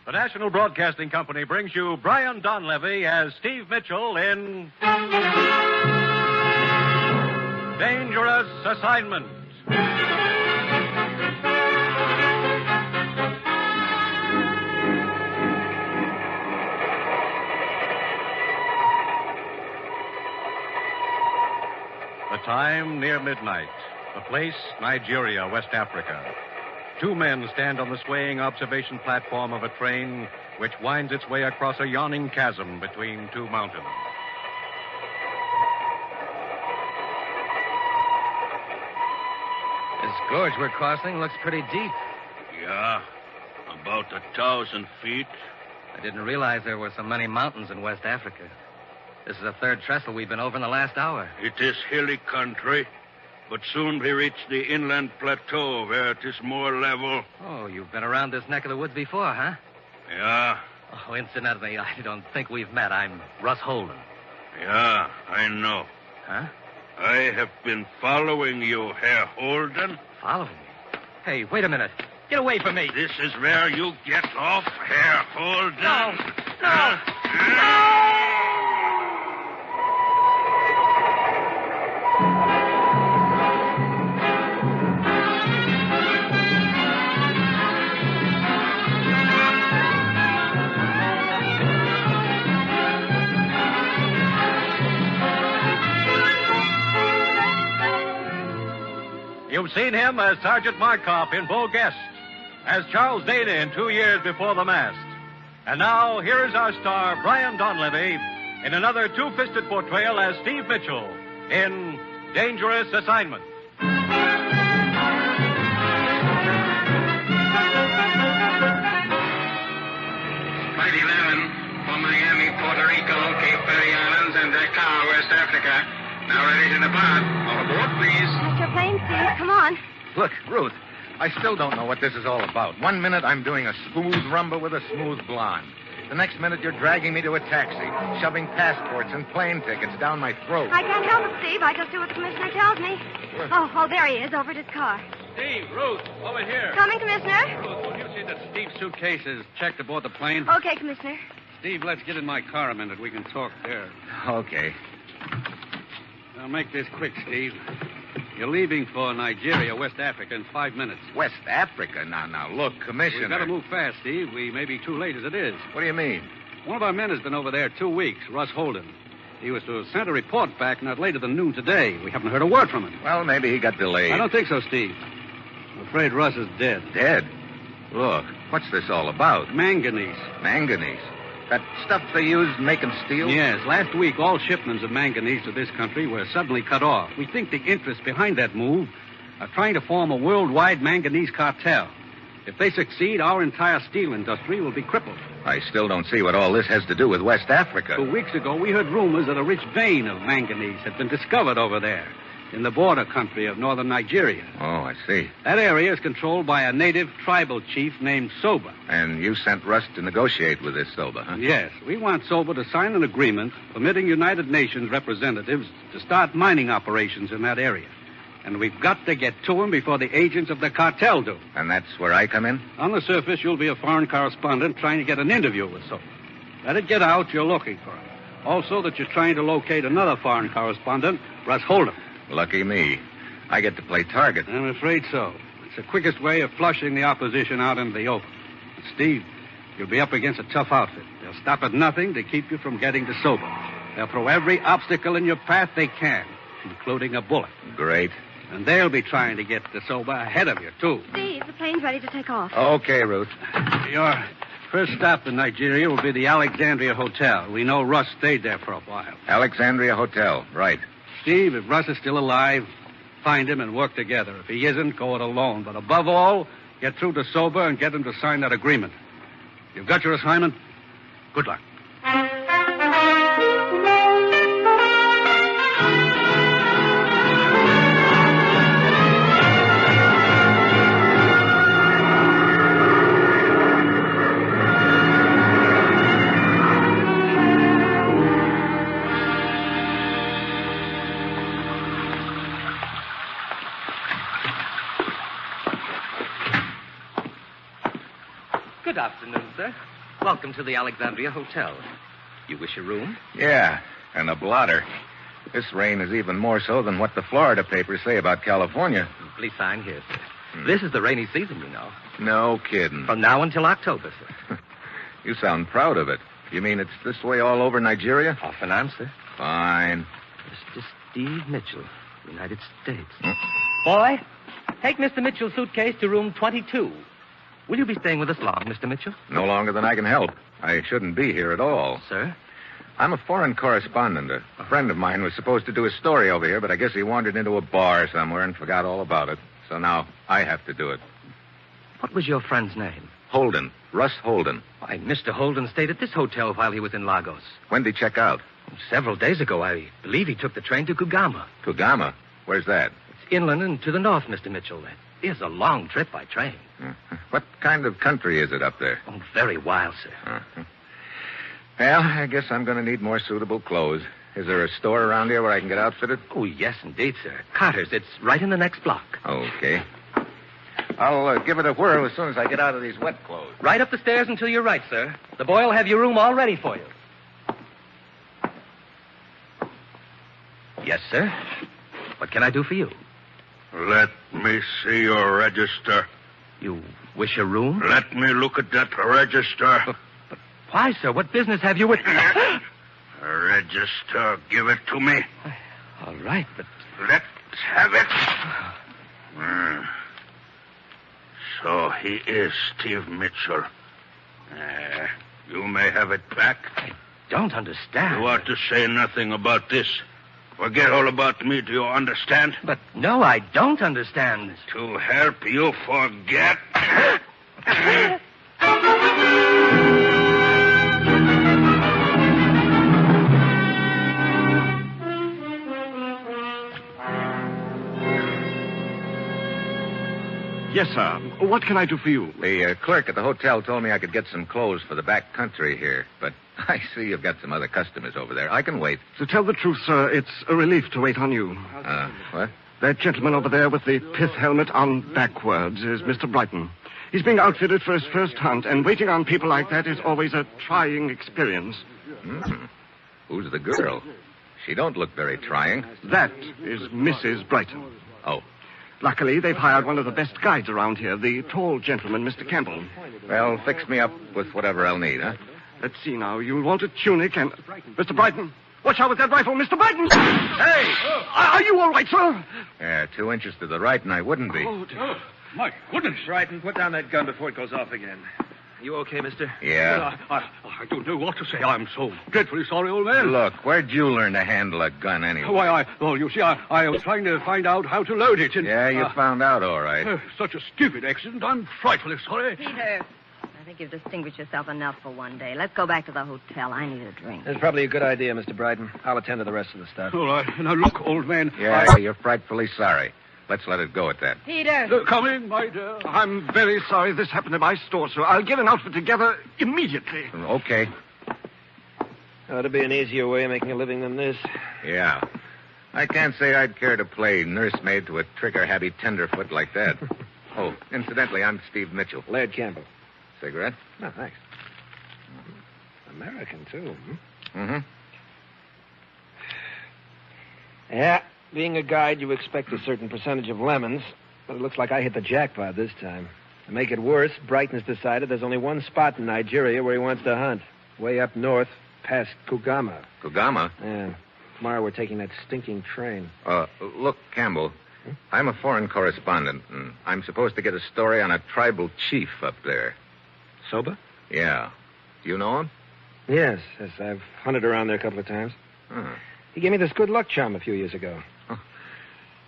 The National Broadcasting Company brings you Brian Donlevy as Steve Mitchell in Dangerous Assignment. The time near midnight. The place, Nigeria, West Africa. Two men stand on the swaying observation platform of a train which winds its way across a yawning chasm between two mountains. This gorge we're crossing looks pretty deep. Yeah, about 1,000 feet. I didn't realize there were so many mountains in West Africa. This is the third trestle we've been over in the last hour. It is hilly country, but soon we reach the inland plateau where it is more level. Oh, you've been around this neck of the woods before, huh? Yeah. Oh, incidentally, I don't think we've met. I'm Russ Holden. Yeah, I know. Huh? I have been following you, Herr Holden. Following me? Hey, wait a minute. Get away from me. This is where you get off, Herr Holden. No! You've seen him as Sergeant Markoff in Bull Guest, as Charles Dana in 2 Years Before the Mast. And now, here is our star, Brian Donlevy, in another two-fisted portrayal as Steve Mitchell in Dangerous Assignment. Flight 11 from Miami, Puerto Rico, Cape Verde Islands, and Dakar, West Africa. Now ready to depart. All aboard, please. That's your plane, Steve. Come on. Look, Ruth, I still don't know what this is all about. 1 minute I'm doing a smooth rumba with a smooth blonde. The next minute you're dragging me to a taxi, shoving passports and plane tickets down my throat. I can't help it, Steve. I just do what the commissioner tells me. Oh, there he is, over at his car. Steve, Ruth, over here. Coming, Commissioner? Ruth, will you see that Steve's suitcase is checked aboard the plane? Okay, Commissioner. Steve, let's get in my car a minute. We can talk there. Okay. Now, make this quick, Steve. You're leaving for Nigeria, West Africa, in 5 minutes. West Africa? Now, look, Commissioner. We've got to move fast, Steve. We may be too late as it is. What do you mean? One of our men has been over there 2 weeks, Russ Holden. He was to have sent a report back not later than noon today. We haven't heard a word from him. Well, maybe he got delayed. I don't think so, Steve. I'm afraid Russ is dead. Dead? Look, what's this all about? Manganese. Manganese? That stuff they use making steel? Yes, last week all shipments of manganese to this country were suddenly cut off. We think the interests behind that move are trying to form a worldwide manganese cartel. If they succeed, our entire steel industry will be crippled. I still don't see what all this has to do with West Africa. 2 weeks ago, we heard rumors that a rich vein of manganese had been discovered over there in the border country of northern Nigeria. Oh, I see. That area is controlled by a native tribal chief named Soba. And you sent Russ to negotiate with this Soba, huh? Yes. We want Soba to sign an agreement permitting United Nations representatives to start mining operations in that area. And we've got to get to him before the agents of the cartel do. And that's where I come in? On the surface, you'll be a foreign correspondent trying to get an interview with Soba. Let it get out you're looking for him. Also that you're trying to locate another foreign correspondent, Russ Holden. Lucky me. I get to play target. I'm afraid so. It's the quickest way of flushing the opposition out into the open. Steve, you'll be up against a tough outfit. They'll stop at nothing to keep you from getting to Soba. They'll throw every obstacle in your path they can, including a bullet. Great. And they'll be trying to get to Soba ahead of you, too. Steve, the plane's ready to take off. Okay, Ruth. Your first stop in Nigeria will be the Alexandria Hotel. We know Russ stayed there for a while. Alexandria Hotel, right. Steve, if Russ is still alive, find him and work together. If he isn't, go it alone. But above all, get through to Soba and get him to sign that agreement. You've got your assignment. Good luck. Good afternoon, sir. Welcome to the Alexandria Hotel. You wish a room? Yeah, and a blotter. This rain is even more so than what the Florida papers say about California. Please sign here, sir. This is the rainy season, you know. No kidding. From now until October, sir. You sound proud of it. You mean it's this way all over Nigeria? Off and on, sir. Fine. Mr. Steve Mitchell, United States. Boy, take Mr. Mitchell's suitcase to room 22. Will you be staying with us long, Mr. Mitchell? No longer than I can help. I shouldn't be here at all. Sir? I'm a foreign correspondent. A friend of mine was supposed to do a story over here, but I guess he wandered into a bar somewhere and forgot all about it. So now I have to do it. What was your friend's name? Holden. Russ Holden. Why, Mr. Holden stayed at this hotel while he was in Lagos. When did he check out? Several days ago. I believe he took the train to Kugama. Kugama? Where's that? It's inland and to the north, Mr. Mitchell. It is a long trip by train. What kind of country is it up there? Oh, very wild, sir. Well, I guess I'm going to need more suitable clothes. Is there a store around here where I can get outfitted? Oh, yes, indeed, sir. Carter's. It's right in the next block. Okay. I'll give it a whirl as soon as I get out of these wet clothes. Right up the stairs until you're right, sir. The boy will have your room all ready for you. Yes, sir. What can I do for you? Let me see your register. You wish a room? Let me look at that register. But why, sir? What business have you with... Register. Give it to me. All right, but... Let's have it. So he is Steve Mitchell. You may have it back. I don't understand. You ought to say nothing about this. Forget all about me, do you understand? But no, I don't understand. To help you forget. Yes, sir. What can I do for you? The clerk at the hotel told me I could get some clothes for the back country here, but I see you've got some other customers over there. I can wait. To tell the truth, sir, it's a relief to wait on you. What? That gentleman over there with the pith helmet on backwards is Mr. Brighton. He's being outfitted for his first hunt, and waiting on people like that is always a trying experience. Who's the girl? She don't look very trying. That is Mrs. Brighton. Oh. Luckily, they've hired one of the best guides around here, the tall gentleman, Mr. Campbell. Well, fix me up with whatever I'll need, huh? Let's see now. You'll want a tunic and... Mr. Brighton, watch out with that rifle, Mr. Brighton! Hey! Are you all right, sir? Yeah, 2 inches to the right, and I wouldn't be. Oh, dear. My goodness. Brighton, put down that gun before it goes off again. You okay, mister? Yeah. I don't know what to say. I'm so dreadfully sorry, old man. Look, where'd you learn to handle a gun anyway? Why, you see, I was trying to find out how to load it. And, Yeah, you found out all right. Such a stupid accident. I'm frightfully sorry. Peter, I think you've distinguished yourself enough for one day. Let's go back to the hotel. I need a drink. That's probably a good idea, Mr. Brighton. I'll attend to the rest of the stuff. All right. Now, look, old man. Yeah, you're frightfully sorry. Let's let it go at that. Peter! Come in, my dear. I'm very sorry this happened in my store, sir. I'll get an outfit together immediately. Okay. That'd be an easier way of making a living than this. Yeah. I can't say I'd care to play nursemaid to a trigger-happy tenderfoot like that. Oh, incidentally, I'm Steve Mitchell. Laird Campbell. Cigarette? Oh, thanks. American, too. Mm-hmm. Yeah, being a guide, you expect a certain percentage of lemons, but it looks like I hit the jackpot this time. To make it worse, Brighton's decided there's only one spot in Nigeria where he wants to hunt. Way up north, past Kugama. Kugama? Yeah. Tomorrow we're taking that stinking train. Look, Campbell, I'm a foreign correspondent, and I'm supposed to get a story on a tribal chief up there. Soba? Yeah. Do you know him? Yes, I've hunted around there a couple of times. He gave me this good luck charm a few years ago.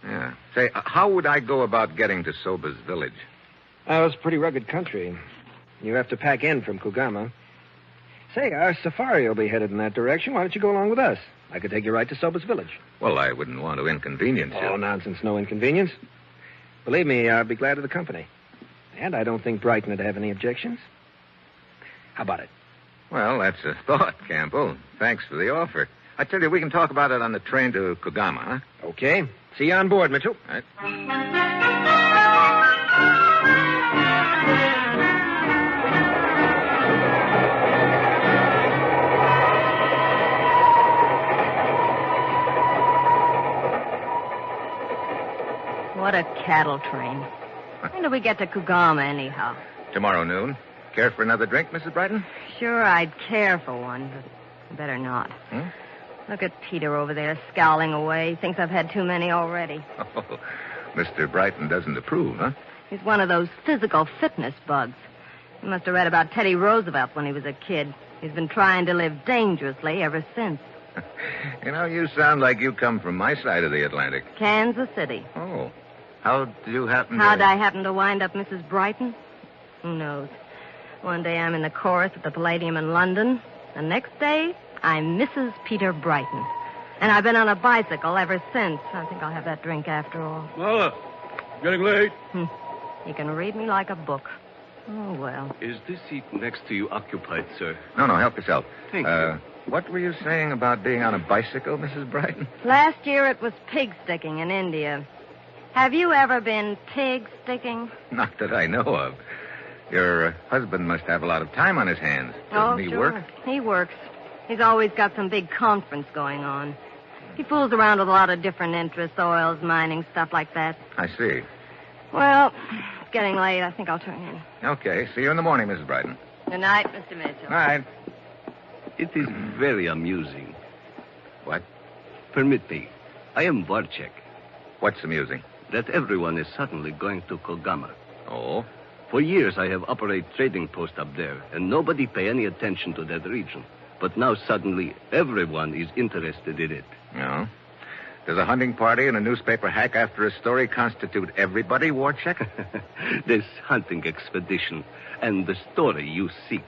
Yeah. Say, how would I go about getting to Soba's village? It's pretty rugged country. You have to pack in from Kugama. Say, our safari will be headed in that direction. Why don't you go along with us? I could take you right to Soba's village. Well, I wouldn't want to inconvenience you. Oh, nonsense. No inconvenience. Believe me, I'd be glad of the company. And I don't think Brighton would have any objections. How about it? Well, that's a thought, Campbell. Thanks for the offer. I tell you, we can talk about it on the train to Kugama, huh? Okay. See you on board, Mitchell. All right. What a cattle train. When do we get to Kugama, anyhow? Tomorrow noon. Care for another drink, Mrs. Brighton? Sure, I'd care for one, but better not. Look at Peter over there scowling away. He thinks I've had too many already. Oh, Mr. Brighton doesn't approve, huh? He's one of those physical fitness bugs. He must have read about Teddy Roosevelt when he was a kid. He's been trying to live dangerously ever since. You know, you sound like you come from my side of the Atlantic. Kansas City. Oh. How'd you happen to... How'd I happen to wind up Mrs. Brighton? Who knows? One day I'm in the chorus at the Palladium in London. The next day, I'm Mrs. Peter Brighton. And I've been on a bicycle ever since. I think I'll have that drink after all. Well, getting late. You can read me like a book. Oh, well. Is this seat next to you occupied, sir? No, help yourself. Thank you. What were you saying about being on a bicycle, Mrs. Brighton? Last year it was pig sticking in India. Have you ever been pig sticking? Not that I know of. Your husband must have a lot of time on his hands. Doesn't he sure. work? He works. He's always got some big conference going on. He fools around with a lot of different interests, oils, mining, stuff like that. I see. Well, it's getting late. I think I'll turn in. Okay. See you in the morning, Mrs. Brighton. Good night, Mr. Mitchell. All right. It is very amusing. What? Permit me. I am Warchek. What's amusing? That everyone is suddenly going to Kogama. Oh? For years I have operated trading post up there, and nobody pay any attention to that region. But now suddenly everyone is interested in it. No? Does a hunting party and a newspaper hack after a story constitute everybody, Warchek? This hunting expedition and the story you seek,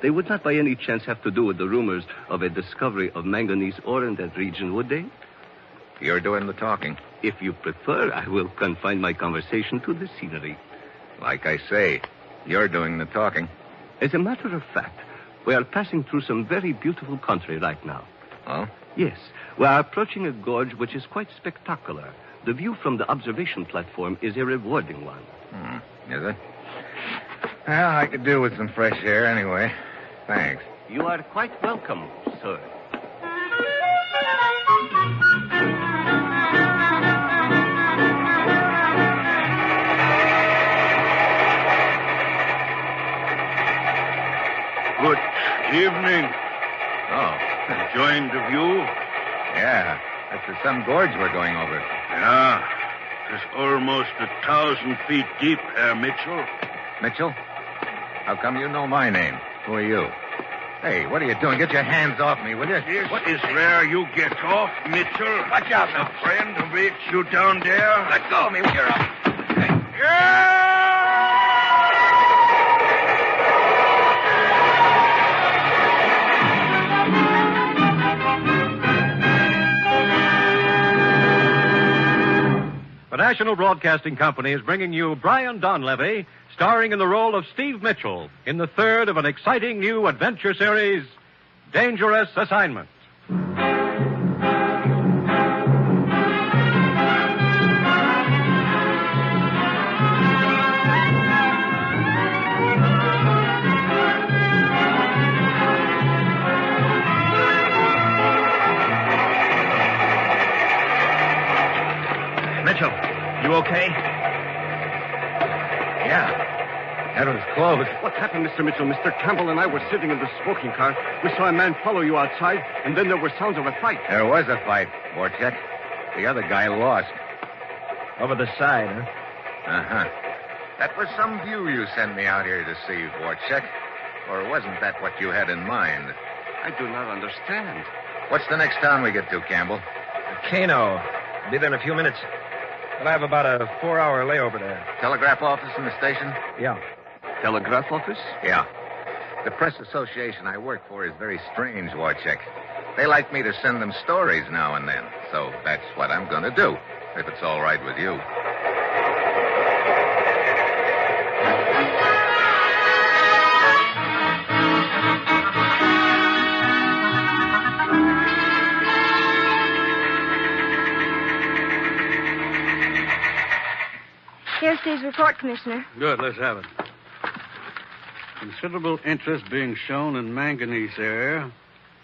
they would not by any chance have to do with the rumors of a discovery of manganese ore in that region, would they? You're doing the talking. If you prefer, I will confine my conversation to the scenery. Like I say, you're doing the talking. As a matter of fact, we are passing through some very beautiful country right now. Oh? Yes. We are approaching a gorge which is quite spectacular. The view from the observation platform is a rewarding one. Is it? Well, I could do with some fresh air anyway. Thanks. You are quite welcome, sir. Good evening. Oh. Enjoying the view? Yeah. That's some gorge we're going over. Yeah. It's almost 1,000 feet deep, Herr Mitchell. Mitchell? How come you know my name? Who are you? Hey, what are you doing? Get your hands off me, will you? What is rare you get off, Mitchell? Watch out now. A friend waits you down there. Let go of me when you're up. The National Broadcasting Company is bringing you Brian Donlevy, starring in the role of Steve Mitchell in the third of an exciting new adventure series, Dangerous Assignment. Mitchell, you okay? Yeah. That was close. What happened, Mr. Mitchell? Mr. Campbell and I were sitting in the smoking car. We saw a man follow you outside, and then there were sounds of a fight. There was a fight, Warchek. The other guy lost. Over the side, huh? Uh-huh. That was some view you sent me out here to see, Warchek. Or wasn't that what you had in mind? I do not understand. What's the next town we get to, Campbell? Kano. I'll be there in a few minutes. But I have about a 4-hour layover there. Telegraph office in the station? Yeah. Telegraph office? Yeah. The press association I work for is very strange, Warchek. They like me to send them stories now and then. So that's what I'm going to do, if it's all right with you. Here's Steve's report, Commissioner. Good, let's have it. Considerable interest being shown in manganese area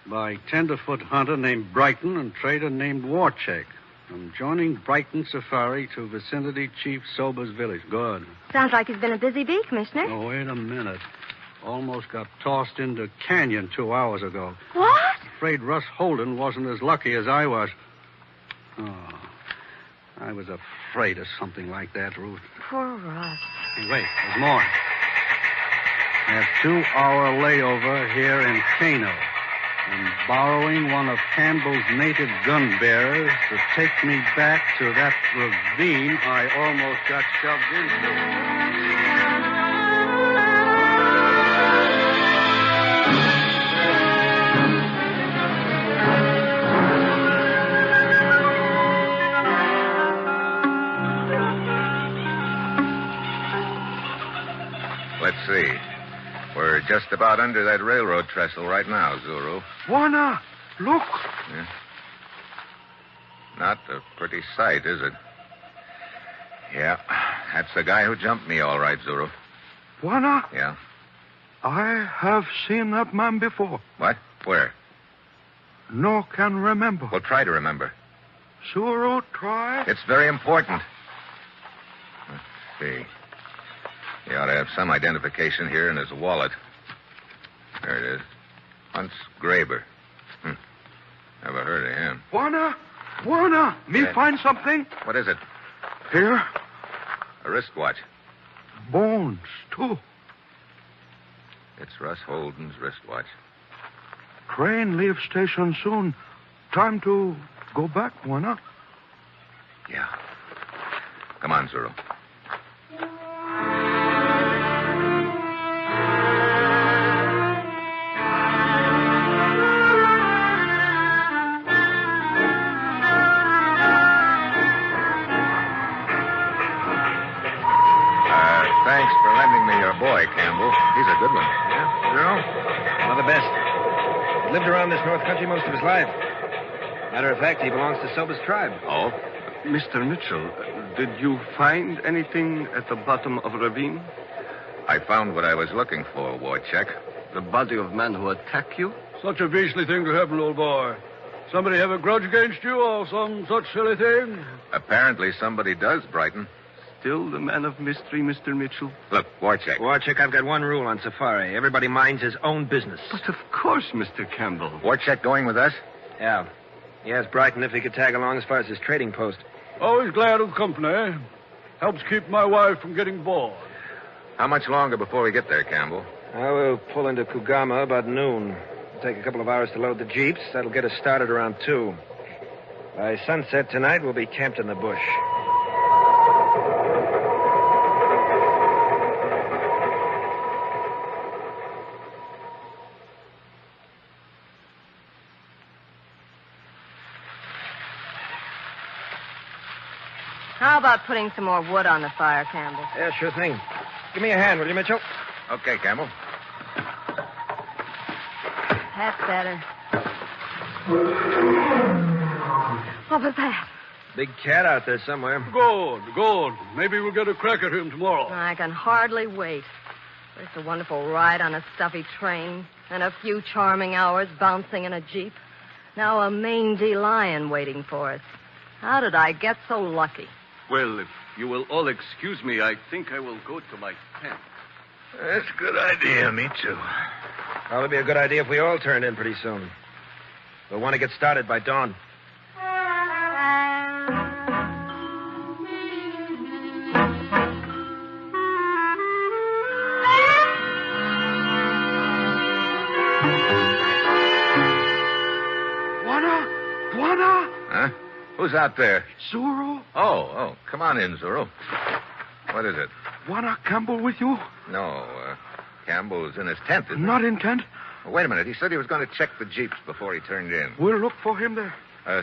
by tenderfoot hunter named Brighton and trader named Warchek. From joining Brighton Safari to vicinity Chief Sober's village. Good. Sounds like he's been a busy bee, Commissioner. Oh, wait a minute. Almost got tossed into Canyon 2 hours ago. What? Afraid Russ Holden wasn't as lucky as I was. Oh, I was afraid of something like that, Ruth. Poor Russ. Hey, wait, there's more. A 2-hour layover here in Kano. And borrowing one of Campbell's native gun bearers to take me back to that ravine I almost got shoved into. Let's see. We're just about under that railroad trestle right now, Zuru. Juana, look. Yeah. Not a pretty sight, is it? Yeah, that's the guy who jumped me, all right, Zuru. Juana, Yeah. I have seen that man before. What? Where? No can remember. Well, try to remember. Zuru, try. It's very important. Let's see. He ought to have some identification here in his wallet. There it is. Hunts Graber. Never heard of him. Juana, me Yeah. find something. What is it? Here, A wristwatch. bones, too. It's Russ Holden's wristwatch. Train leaves station soon. Time to go back, Juana. Yeah. Come on, Zuru. Thanks for lending me your boy, Campbell. He's a good one. Yeah, Zero? One of the best. He lived around this north country most of his life. Matter of fact, he belongs to Sober's tribe. Oh? Mr. Mitchell, did you find anything at the bottom of a ravine? I found what I was looking for, Wojciech. The body of man who attacked you? Such a beastly thing to happen, old boy. Somebody have a grudge against you or some such silly thing? Apparently somebody does, Brighton. Still the man of mystery, Mr. Mitchell. Look, Wojciech. Warchick, I've got one rule on safari. Everybody minds his own business. But of course, Mr. Campbell. Wojciech going with us? Yeah. He asked Brighton if he could tag along as far as his trading post. Always glad of company. Helps keep my wife from getting bored. How much longer before we get there, Campbell? We'll pull into Kugama about noon. It'll take a couple of hours to load the jeeps. That'll get us started around 2. By sunset tonight, we'll be camped in the bush. How about putting some more wood on the fire, Campbell? Yeah, sure thing. Give me a hand, will you, Mitchell? Okay, Campbell. That's better. What was that? Big cat out there somewhere. Good. Maybe we'll get a crack at him tomorrow. I can hardly wait. First a wonderful ride on a stuffy train, and a few charming hours bouncing in a jeep. Now a mangy lion waiting for us. How did I get so lucky? Well, if you will all excuse me, I think I will go to my tent. That's a good idea, me too. Probably be a good idea if we all turned in pretty soon. We'll want to get started by dawn. Juana! Huh? Who's out there? Zuru? Oh, come on in, Zuru. What is it? Juana Campbell with you? No, Campbell's in his tent, isn't Not in tent. he? Wait a minute. He said he was going to check the jeeps before he turned in. We'll look for him there.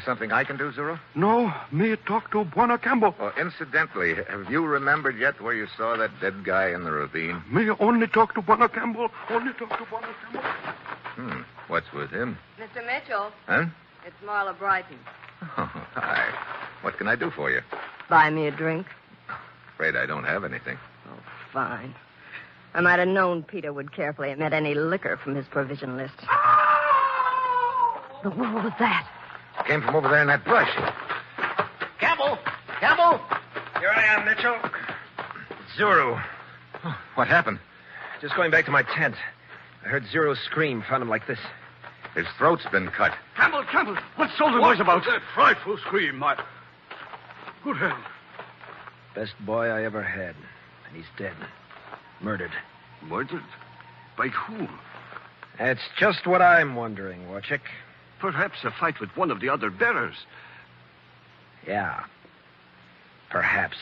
Something I can do, Zuru? No, me talk to Juana Campbell. Oh, incidentally, have you remembered yet where you saw that dead guy in the ravine? Me only talk to Juana Campbell. Only talk to Juana Campbell. What's with him? Mr. Mitchell, Huh? it's Marla Brighton. Oh, hi. What can I do for you? Buy me a drink. Afraid I don't have anything. Oh, fine. I might have known Peter would carefully omit any liquor from his provision list. What was that? Came from over there in that brush. Campbell? Here I am, Mitchell. Zuru. What happened? Just going back to my tent. I heard Zuru scream, found him like this. His throat's been cut. Campbell, what's all the noise about? That frightful scream, my... Good heavens. Best boy I ever had. And he's dead. Murdered. Murdered? By whom? That's just what I'm wondering, Warchick. Perhaps a fight with one of the other bearers. Yeah. Perhaps.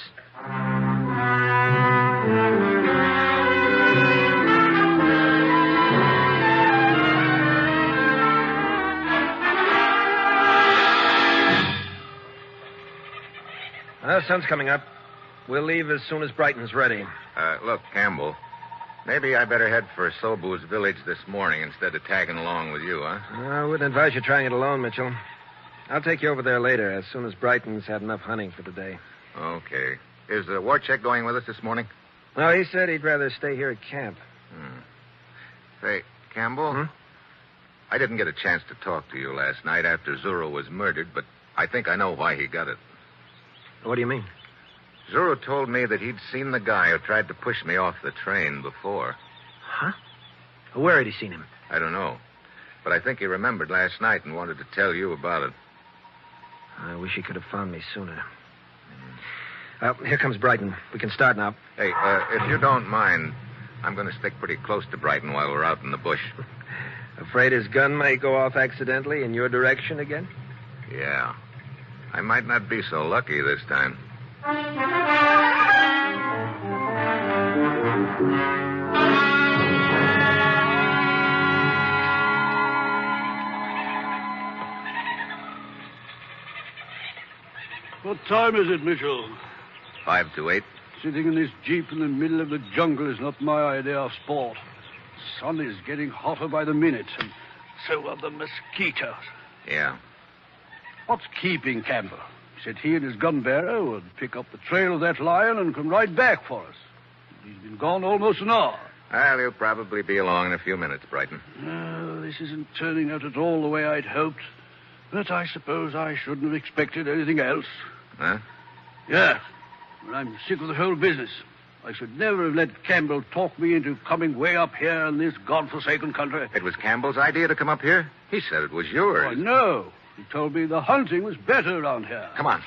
Sun's coming up. We'll leave as soon as Brighton's ready. Look, Campbell, maybe I better head for Sobu's village this morning instead of tagging along with you, huh? I wouldn't advise you trying it alone, Mitchell. I'll take you over there later, as soon as Brighton's had enough hunting for the day. Okay. Is Warcheck going with us this morning? No, he said he'd rather stay here at camp. Say, Campbell, Hmm? I didn't get a chance to talk to you last night after Zuru was murdered, but I think I know why he got it. What do you mean? Zuru told me that he'd seen the guy who tried to push me off the train before. Huh? Where had he seen him? I don't know. But I think he remembered last night and wanted to tell you about it. I wish he could have found me sooner. Here comes Brighton. We can start now. Hey, if you don't mind, I'm going to stick pretty close to Brighton while we're out in the bush. Afraid his gun may go off accidentally in your direction again? Yeah. I might not be so lucky this time. What time is it, Mitchell? 5 to 8. Sitting in this jeep in the middle of the jungle is not my idea of sport. The sun is getting hotter by the minute, and so are the mosquitoes. Yeah. What's keeping Campbell? He said he and his gun bearer would pick up the trail of that lion and come right back for us. He's been gone almost an hour. Well, he'll probably be along in a few minutes, Brighton. This isn't turning out at all the way I'd hoped. But I suppose I shouldn't have expected anything else. Huh? Yeah. But I'm sick of the whole business. I should never have let Campbell talk me into coming way up here in this godforsaken country. It was Campbell's idea to come up here? He said it was yours. Oh, no. He told me the hunting was better around here. Come on.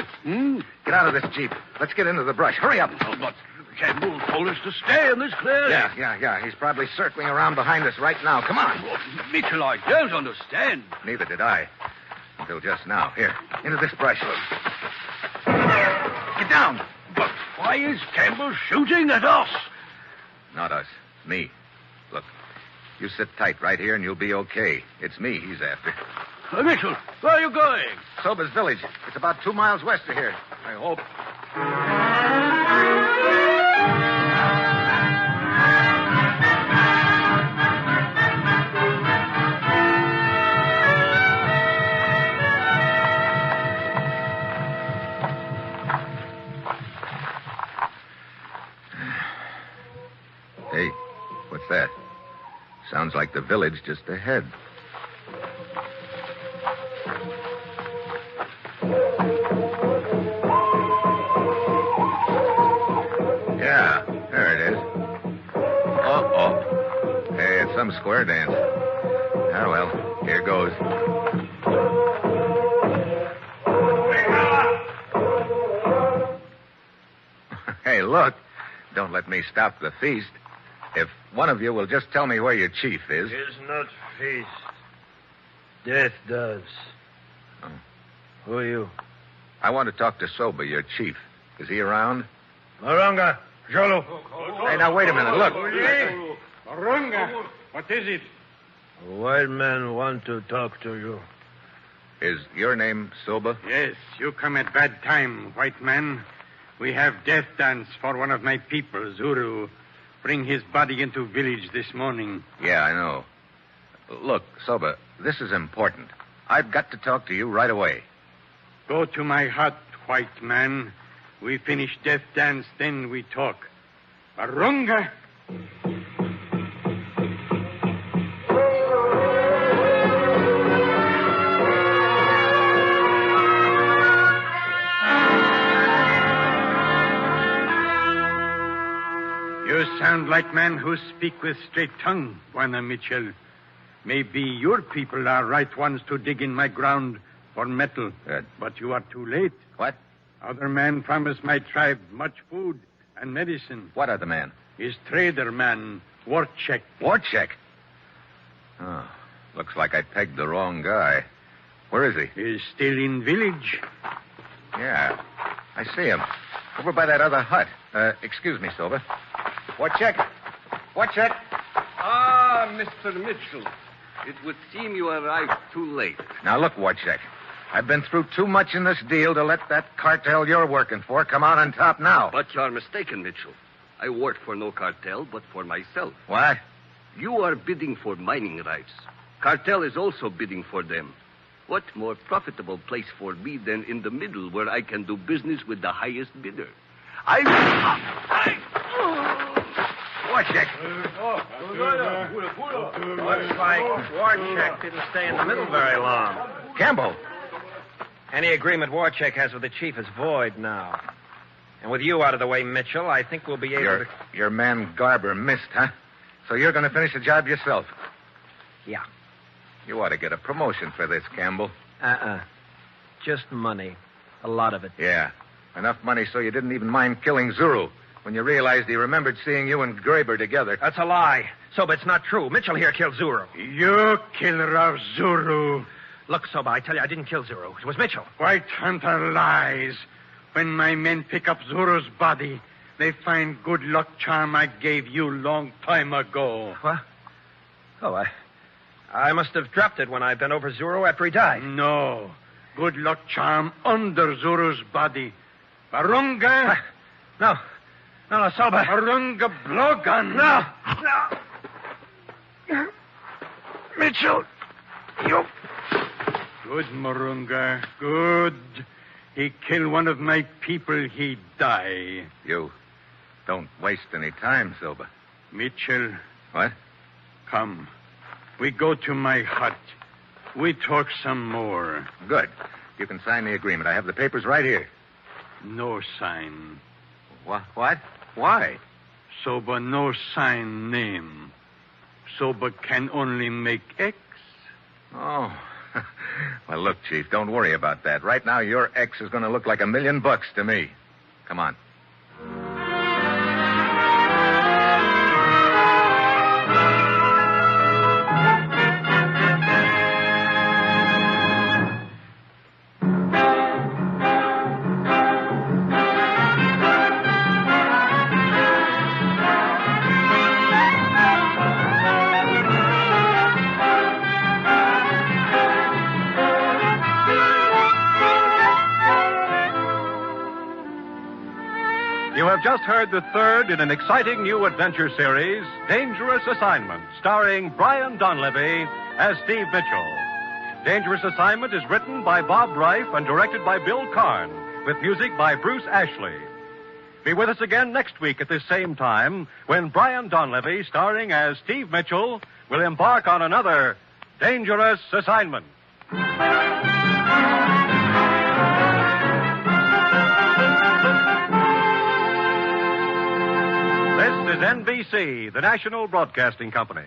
Get out of this jeep. Let's get into the brush. Hurry up. Oh, but Campbell told us to stay in this clearing. Yeah. He's probably circling around behind us right now. Come on. Oh, Mitchell, I don't understand. Neither did I. Until just now. Here, into this brush. Get down. But why is Campbell shooting at us? Not us. Me. Look, you sit tight right here and you'll be okay. It's me he's after. Mitchell, where are you going? Soba's village. It's about 2 miles west of here. I hope. Hey, what's that? Sounds like the village just ahead. Yeah, there it is. Uh-oh. Hey, it's some square dance. Ah, well, here goes. Hey, look. Don't let me stop the feast. If one of you will just tell me where your chief is. Is not feast. Death does. Oh. Who are you? I want to talk to Soba, your chief. Is he around? Maranga, Jolo. Hey, now, wait a minute. Look. Maranga, what is it? A white man want to talk to you. Is your name Soba? Yes, you come at bad time, white man. We have death dance for one of my people, Zuru. Bring his body into village this morning. Yeah, I know. Look, Soba, this is important. I've got to talk to you right away. Go to my hut, white man. We finish death dance, then we talk. Barunga! You sound like men who speak with straight tongue, Buena Mitchell. Maybe your people are right ones to dig in my ground for metal. Good. But you are too late. What? Other man promised my tribe much food and medicine. What other man? His trader man, Warchek. Warchek? Oh, looks like I pegged the wrong guy. Where is he? He's still in village. Yeah, I see him. Over by that other hut. Excuse me, Silver. Warchek. Warchek. Ah, Mr. Mitchell. It would seem you arrived too late. Now, look, Warchek. I've been through too much in this deal to let that cartel you're working for come out on top now. But you're mistaken, Mitchell. I work for no cartel, but for myself. What? You are bidding for mining rights. Cartel is also bidding for them. What more profitable place for me than in the middle where I can do business with the highest bidder? Warchek. Looks like Warchek didn't stay in the middle very long. Campbell. Any agreement Warchek has with the chief is void now. And with you out of the way, Mitchell, I think we'll be able to... Your man Garber missed, huh? So you're going to finish the job yourself? Yeah. You ought to get a promotion for this, Campbell. Just money. A lot of it. Yeah. Enough money so you didn't even mind killing Zuru when you realized he remembered seeing you and Graber together. That's a lie. Soba, it's not true. Mitchell here killed Zuru. You killer of Zuru. Look, Soba, I tell you, I didn't kill Zuru. It was Mitchell. White Hunter lies. When my men pick up Zuru's body, they find good luck charm I gave you long time ago. What? Oh, I must have dropped it when I bent over Zuru after he died. No. Good luck charm under Zuru's body. Barunga? No, Soba. Barunga blowgun. No. Mitchell, you... Good, Marunga. Good. He killed one of my people, he die. You don't waste any time, Silva. Mitchell. What? Come. We go to my hut. We talk some more. Good. You can sign the agreement. I have the papers right here. No sign. What? Why? Soba no sign name. Soba can only make X. Oh. Well, look, Chief, don't worry about that. Right now, your X is going to look like $1 million to me. Come on. You have just heard the third in an exciting new adventure series, Dangerous Assignment, starring Brian Donlevy as Steve Mitchell. Dangerous Assignment is written by Bob Reif and directed by Bill Karn, with music by Bruce Ashley. Be with us again next week at this same time when Brian Donlevy, starring as Steve Mitchell, will embark on another Dangerous Assignment. This is NBC, the national broadcasting company.